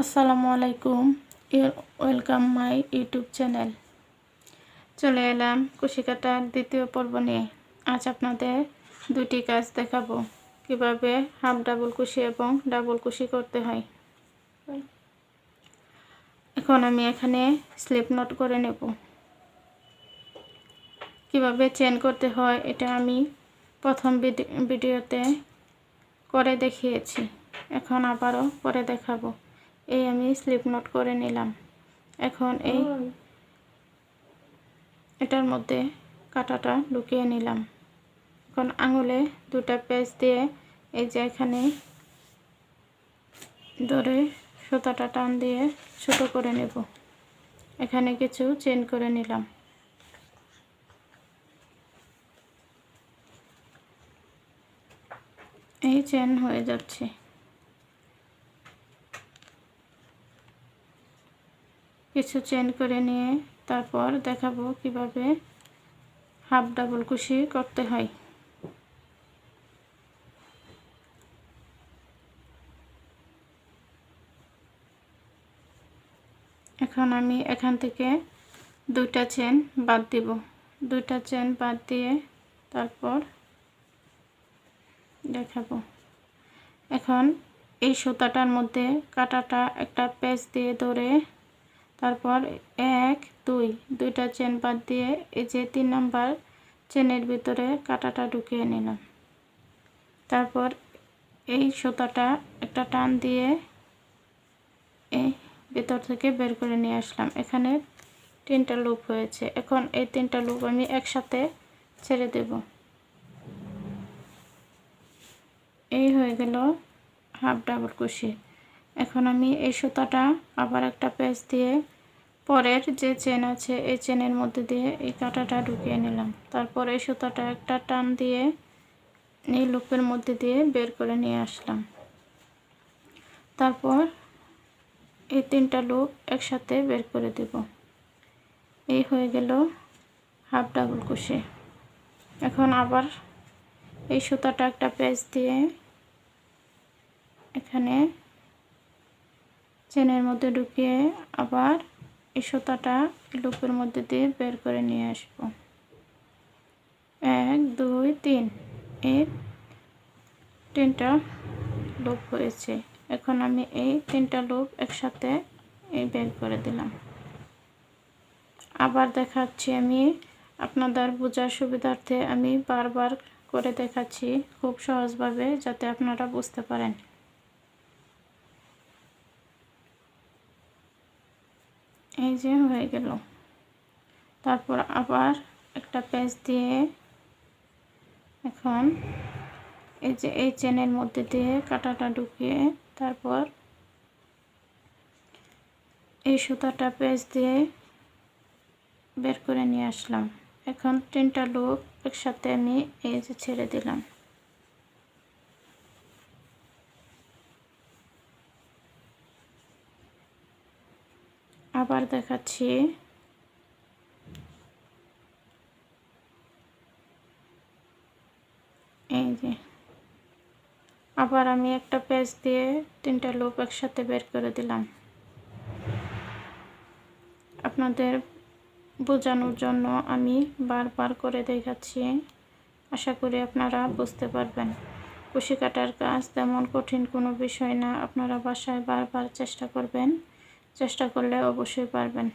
আসসালামু আলাইকুম। Welcome my YouTube channel. চলে এলাম কুশি কাটার দ্বিতীয় পর্ব নিয়ে। আজ আপনাদের দুটি কাজ দেখাবো, কিভাবে হাফ ডাবল কুশি এবং ডাবল কুশি করতে হয়। এখন আমি এখানে স্লিপ নট করে নেব। কিভাবে চেন করতে হয় এটা আমি প্রথম ভিডিওতে করে দেখিয়েছি, এখন আবারও করে দেখাবো। এই আমি স্লিপ নট করে নিলাম। এখন এটার মধ্যে কাঁটাটা ঢুকিয়ে নিলাম। এখন আঙুলে দুটা পেঁচ দিয়ে এই যে এখানে ধরে সুতাটা টান দিয়ে ছোট করে নেব। এখানে কিছু চেন করে নিলাম। এই চেন হয়ে যাচ্ছে। কিছু চেন করে নিয়ে তারপর দেখাবো কিভাবে হাফ ডাবল কুশি করতে হয়। এখন আমি এখান থেকে দুইটা চেন বাদ দিব। দুইটা চেন বাদ দিয়ে তারপর দেখাবো। এখন এই সুতাটার মধ্যে কাঁটাটা একটা পেঁচ দিয়ে ধরে তারপর 1 2 দুইটা চেন বাদ দিয়ে এই যে 3 নাম্বার চেনের ভিতরে কাঁটাটা ঢুকিয়ে নিলাম। তারপর এই সুতাটা একটা টান দিয়ে এই ভিতর থেকে বের করে নিয়ে আসলাম। এখানে 3টা লুপ হয়েছে। এখন এই 3টা লুপ আমি একসাথে ছেড়ে দেব। এই হয়ে গেল হাফ ডাবল কুশি। এখন আমি এই সুতাটা আবার একটা পেঁচ দিয়ে পরের যে চেন আছে এই চেনের মধ্যে দিয়ে এই কাঁটাটা ঢুকিয়ে নিলাম। তারপর এই সুতাটা একটা টান দিয়ে এই লুপের মধ্যে দিয়ে বের করে নিয়ে আসলাম। তারপর এই 3টা লুপ একসাথে বের করে দেব। এই হয়ে গেল হাফ ডাবল কুশি। এখন আবার এই সুতাটা একটা পেঁচ দিয়ে এখানে চেনের মধ্যে ঢুকিয়ে আবার এই সুতাটা লুপের মধ্যে দিয়ে বের করে নিয়ে আসব। 1 2 3 এই 3টা লুপ হয়েছে। এখন আমি এই 3টা লুপ একসাথে বের করে দিলাম। আবার দেখাচ্ছি আমি আপনাদের বোঝার সুবিধার্থে আমি বারবার করে দেখাচ্ছি খুব সহজভাবে, যাতে আপনারা বুঝতে পারেন। এই যে হয়ে গেল। তারপর আবার একটা পেঁচ দিয়ে এখন এই যে এই চেনের মধ্যে দিয়ে কাঁটাটা ঢুকিয়ে তারপর এই সুতাটা পেঁচ দিয়ে বের করে নিয়ে আসলাম। এখন 3টা লুপ একসাথে আমি এই যে ছেড়ে দিলাম। আবার দেখাচ্ছি। এই যে আবার আমি একটা পেঁচ দিয়ে 3টা লুপ একসাথে বের করে দিলাম। আপনাদের বোঝানোর জন্য আমি বারবার করে দেখাচ্ছি। আশা করি আপনারা বুঝতে পারবেন। কুশি কাটার কাজ তেমন কঠিন কোনো বিষয় না। আপনারা বাসায় বারবার চেষ্টা করবেন। চেষ্টা করলে অবশ্যই পারবেন।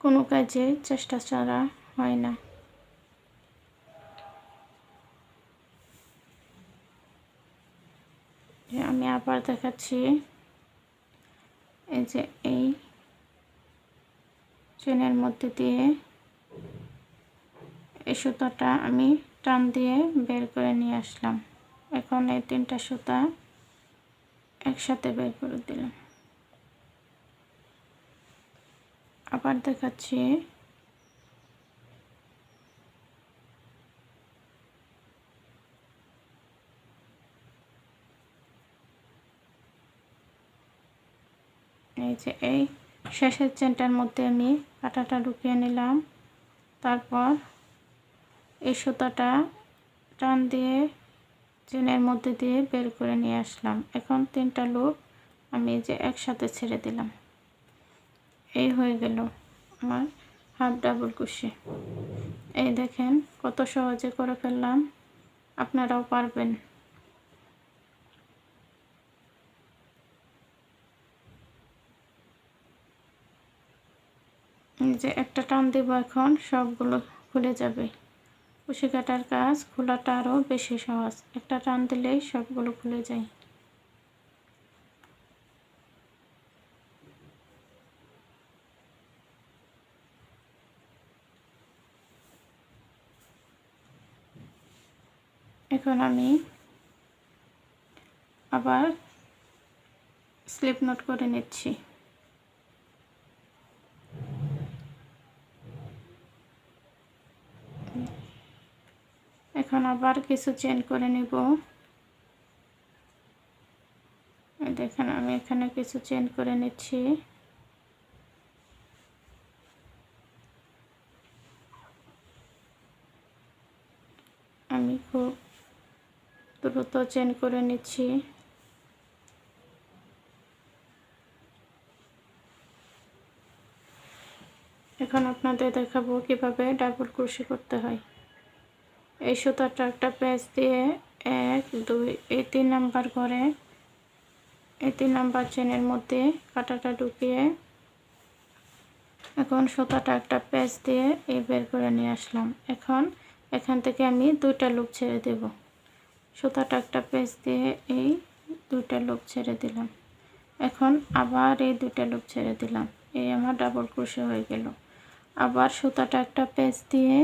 কোনো কাজে চেষ্টা ছাড়া হয় না। আমি আবার দেখাচ্ছি। এই যে এই চেনের মধ্যে দিয়ে এই সুতাটা আমি টান দিয়ে বের করে নিয়ে আসলাম। এখন এই 3টা সুতা একসাথে বের করে দিলাম। আবার দেখাচ্ছি। এই যে এই শেষের চেনটার মধ্যে আমি কাঁটাটা ঢুকিয়ে নিলাম। তারপর এই সুতাটা টান দিয়ে চেনের মধ্যে দিয়ে বের করে নিয়ে আসলাম। এখন 3টা লুপ আমি এই যে একসাথে ছেড়ে দিলাম। এই হয়ে গেল আমার হাফ ডাবল কুশি। এই দেখেন কত সহজে করে ফেললাম, আপনারাও পারবেন। এই যে একটা টান দেব, এখন সবগুলো খুলে যাবে। কুশি কাটার কাজ খোলাটা আরও বেশি সহজ, একটা টান দিলেই সবগুলো খুলে যায়। এখন আমি আবার স্লিপ নোট করে নিচ্ছি। এখন আবার কিছু চেন করে নিব। দেখেন আমি এখানে কিছু চেন করে নিচ্ছি। আমি খুব দ্রুত চেন করে নিচ্ছি। এখন আপনাদের দেখাবো কিভাবে ডাবল ক্রোশে করতে হয়। এই সুতাটা একটা প্যাচ দিয়ে 1 2 এই 3 নাম্বার করে এই 3 নাম্বার চেনের মধ্যে কাঁটাটা ঢুকিয়ে এখন সুতাটা একটা প্যাচ দিয়ে এই বের করে নিয়ে আসলাম। এখন এখান থেকে আমি 2টা লুপ ছেড়ে দেব। সুতাটা একটা প্যাচ দিয়ে এই 2টা লুপ ছেড়ে দিলাম। এখন আবার এই 2টা লুপ ছেড়ে দিলাম। এই আমার ডাবল ক্রোশে হয়ে গেল। আবার সুতাটা একটা প্যাচ দিয়ে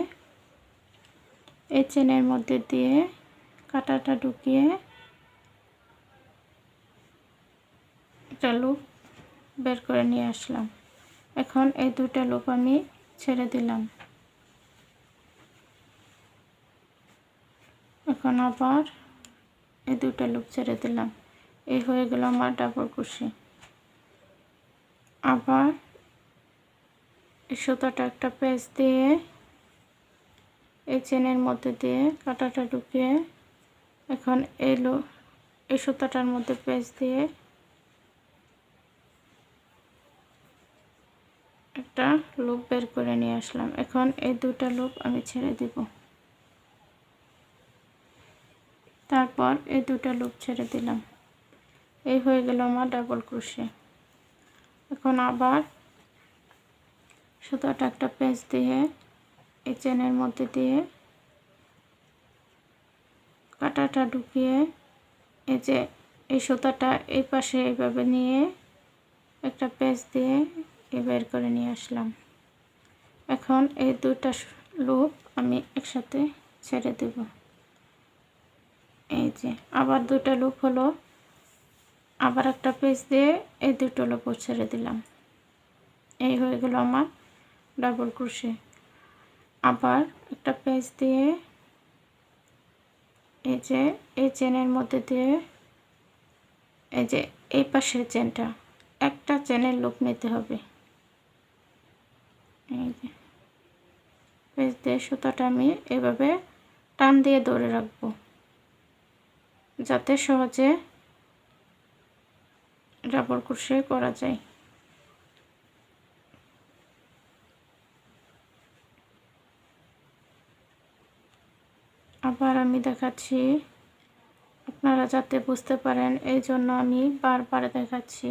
এই চেনের মধ্যে দিয়ে কাঁটাটা ঢুকিয়ে একটা লুপ বের করে নিয়ে আসলাম। এখন এই 2টা লুপ আমি ছেড়ে দিলাম। এখন আবার এই 2টা লুপ ছেড়ে দিলাম। এই হয়ে গেল আমার ডাবল ক্রোশে। আবার এই সুতাটা একটা প্যাচ দিয়ে এই চেনের মধ্যে দিয়ে কাঁটাটা ঢুকিয়ে এখন এই সুতাটার মধ্যে প্যাচ দিয়ে একটা লুপ বের করে নিয়ে আসলাম। এখন এই 2টা লুপ আমি ছেড়ে দিব। তারপর এই 2টা লুপ ছেড়ে দিলাম। এই হয়ে গেল আমার ডাবল ক্রোশে। এখন আবার সুতাটা একটা প্যাচ দিয়ে এই চেনের মধ্যে দিয়ে কাঁটাটা ঢুকিয়ে এই যে এই সুতাটা এই পাশে এইভাবে নিয়ে একটা প্যাচ দিয়ে বের করে নিয়ে আসলাম। এখন এই 2টা লুপ আমি একসাথে ছেড়ে দেব। এই যে আবার 2টা লুপ হলো, আবার একটা প্যাচ দিয়ে এই 2টা লুপ ছেড়ে দিলাম। এই হয়ে গেল আমার ডাবল ক্রোশে। আবার একটা প্যাচ দিয়ে এই যে এই চেনের মধ্যে দিয়ে এই যে এই পাশের চেনটা একটা চেনের লুপ নিতে হবে। এই যে প্যাচ দিয়ে সুতাটা আমি এভাবে টান দিয়ে ধরে রাখবো যাতে সহজে ডাবল ক্রোশে করা যায়। আবার আমি দেখাচ্ছি আপনারা যাতে বুঝতে পারেন, এই জন্য আমি বারবার দেখাচ্ছি।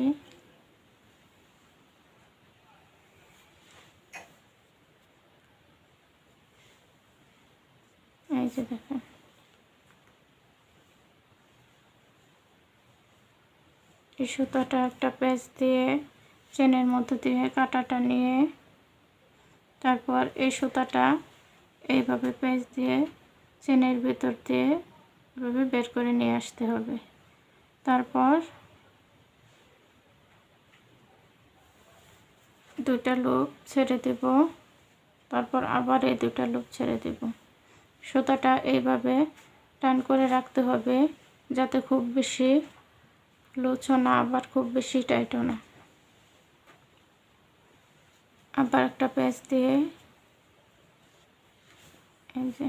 এই যে দেখেন এই সুতাটা একটা প্যাচ দিয়ে চেনের মধ্যে দিয়ে কাঁটাটা নিয়ে তারপর এই সুতাটা এইভাবে প্যাচ দিয়ে চেনের ভিতর দিয়ে এভাবে বের করে নিয়ে আসতে হবে। তারপর 2টা লুপ ছেড়ে দেব। তারপর আবার এই 2টা লুপ ছেড়ে দেব। সুতাটা এইভাবে টান করে রাখতে হবে যাতে খুব বেশি লুচও না আবার খুব বেশি টাইটও না। আবার একটা প্যাচ দিয়ে এই যে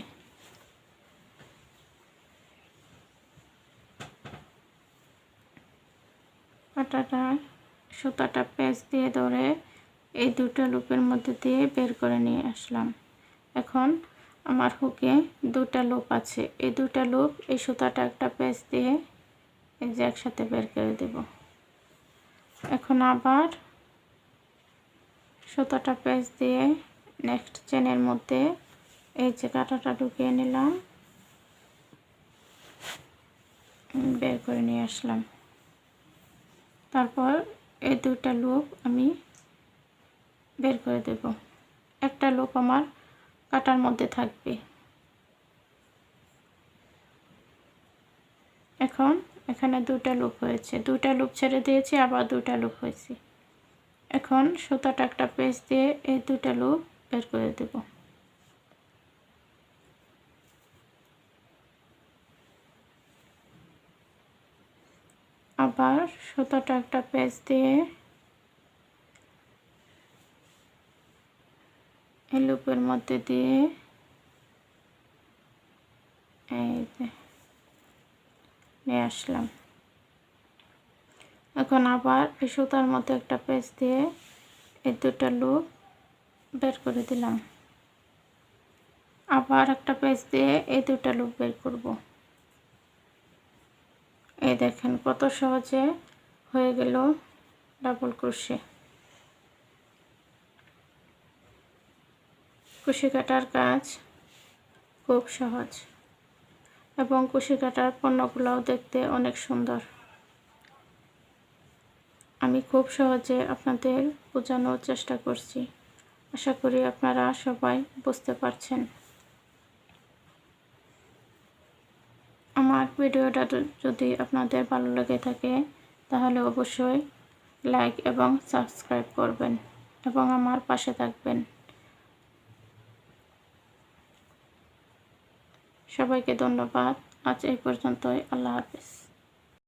কাঁটাটা সুতাটা পেঁচ দিয়ে ধরে এই দুটো লুপের মধ্যে দিয়ে বের করে নিয়ে আসলাম। এখন আমার হুকে দুটা লুপ আছে, এই দুটা লুপ এই সুতাটা একটা পেঁচ দিয়ে এই যে একসাথে বের করে দেব। এখন আবার সুতাটা পেঁচ দিয়ে নেক্সট চেনের মধ্যে এই যে কাঁটাটা ঢুকিয়ে নিলাম, বের করে নিয়ে আসলাম। তারপর এই দুটা লুপ আমি বের করে দেব। একটা লুপ আমার কাটার মধ্যে থাকবে। এখন এখানে দুটা লুপ হয়েছে, দুটা লুপ ছেড়ে দিয়েছি, আবার দুটা লুপ হয়েছে। এখন সুতাটা একটা পেঁচ দিয়ে এই দুটা লুপ বের করে দেব। আবার সুতাটা একটা পেঁচ দিয়ে এই লুপের মধ্যে দিয়ে এই যে নিয়ে আসলাম। এখন আবার এই সুতার মধ্যে একটা পেঁচ দিয়ে এই দুটা লুপ বের করে দিলাম। আবার একটা পেঁচ দিয়ে এই দুটা লুপ বের করব। এই দেখেন কত সহজে হয়ে গেল ডাবল ক্রোশে। কুশি কাটার কাজ খুব সহজ এবং কুশি কাটার পণ্যগুলোও দেখতে অনেক সুন্দর। আমি খুব সহজে আপনাদের বোঝানোর চেষ্টা করছি, আশা করি আপনারা সবাই বুঝতে পারছেন। আমার ভিডিওটা যদি আপনাদের ভালো লেগে থাকে তাহলে অবশ্যই লাইক এবং সাবস্ক্রাইব করবেন এবং আমার পাশে থাকবেন। সবাইকে ধন্যবাদ। আজ এই পর্যন্তই। আল্লাহ হাফেজ।